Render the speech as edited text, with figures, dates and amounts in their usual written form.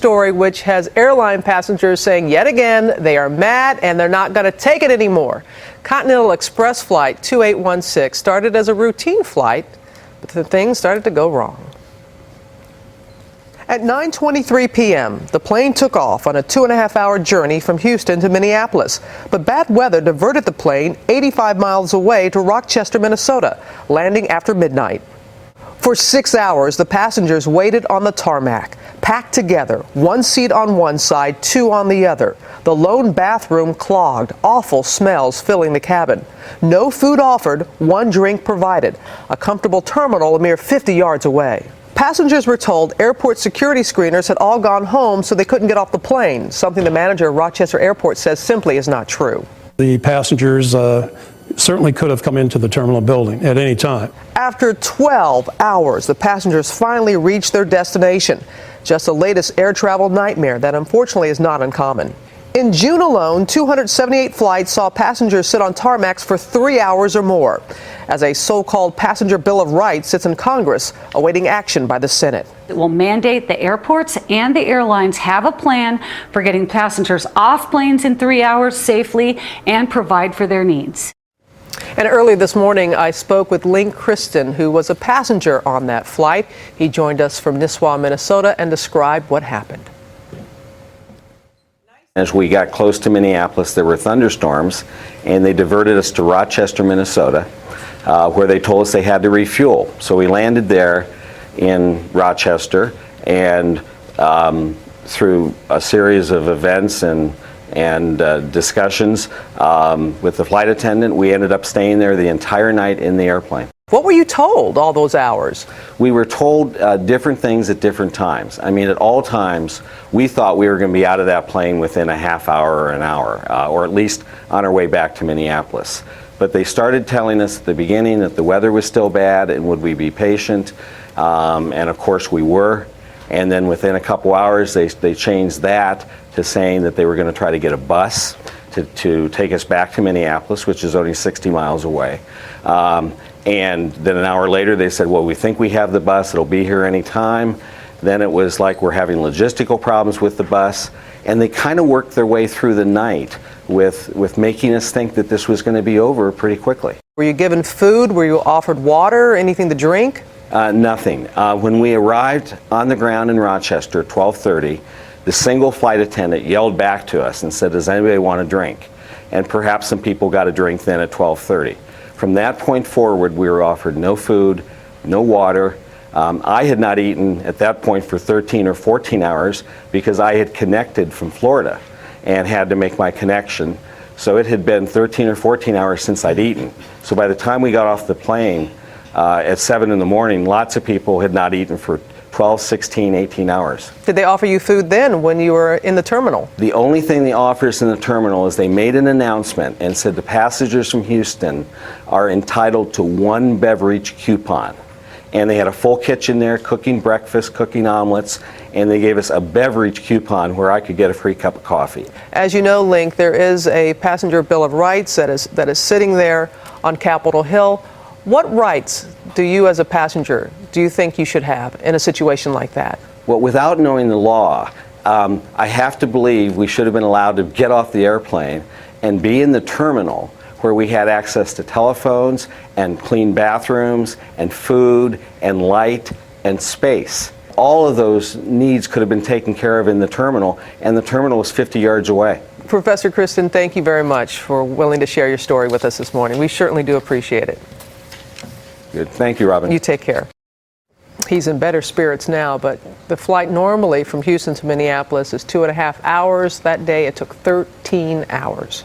story which has airline passengers saying yet again they are mad and they're not going to take it anymore. Continental Express Flight 2816 started as a routine flight, but the things started to go wrong. At 9:23 p.m., the plane took off on a 2.5-hour journey from Houston to Minneapolis, but bad weather diverted the plane 85 miles away to Rochester, Minnesota, landing after midnight. For 6 hours, the passengers waited on the tarmac, packed together, one seat on one side, two on the other. The lone bathroom clogged, awful smells filling the cabin. No food offered, one drink provided. A comfortable terminal a mere 50 yards away. Passengers were told airport security screeners had all gone home so they couldn't get off the plane, something the manager of Rochester Airport says simply is not true. The passengers certainly could have come into the terminal building at any time. After 12 hours, the passengers finally reached their destination. Just the latest air travel nightmare that unfortunately is not uncommon. In June alone, 278 flights saw passengers sit on tarmacs for 3 hours or more, as a so-called passenger Bill of Rights sits in Congress awaiting action by the Senate. It will mandate the airports and the airlines have a plan for getting passengers off planes in 3 hours safely and provide for their needs. And early this morning, I spoke with Linc Christin, who was a passenger on that flight. He joined us from Nisswa, Minnesota, and described what happened. As we got close to Minneapolis, there were thunderstorms, and they diverted us to Rochester, Minnesota, where they told us they had to refuel. So we landed there in Rochester, and through a series of events and discussions with the flight attendant, we ended up staying there the entire night in the airplane. What were you told all those hours? We were told different things at different times. I mean, at all times, we thought we were going to be out of that plane within a half hour or an hour, or at least on our way back to Minneapolis. But they started telling us at the beginning that the weather was still bad and would we be patient, and of course we were. And then within a couple hours, they changed that to saying that they were going to try to get a bus to take us back to Minneapolis, which is only 60 miles away. And then an hour later, they said, well, we think we have the bus. It'll be here any time. Then it was like we're having logistical problems with the bus. And they kind of worked their way through the night with making us think that this was going to be over pretty quickly. Were you given food? Were you offered water, anything to drink? Nothing. When we arrived on the ground in Rochester at 12:30, the single flight attendant yelled back to us and said, does anybody want a drink? And perhaps some people got a drink then at 12:30. From that point forward, we were offered no food, no water. I had not eaten at that point for 13 or 14 hours because I had connected from Florida and had to make my connection. So it had been 13 or 14 hours since I'd eaten. So by the time we got off the plane at 7 in the morning, lots of people had not eaten for 12, 16, 18 hours. Did they offer you food then when you were in the terminal? The only thing they offered us in the terminal is they made an announcement and said the passengers from Houston are entitled to one beverage coupon. And they had a full kitchen there, cooking breakfast, cooking omelets, and they gave us a beverage coupon where I could get a free cup of coffee. As you know, Linc, there is a passenger Bill of Rights that is sitting there on Capitol Hill. What rights do you as a passenger do you think you should have in a situation like that? Well, without knowing the law, I have to believe we should have been allowed to get off the airplane and be in the terminal where we had access to telephones and clean bathrooms and food and light and space. All of those needs could have been taken care of in the terminal, and the terminal was 50 yards away. Professor Christin, thank you very much for willing to share your story with us this morning. We certainly do appreciate it. Good. Thank you, Robin. You take care. He's in better spirits now, but the flight normally from Houston to Minneapolis is 2.5 hours. That day it took 13 hours.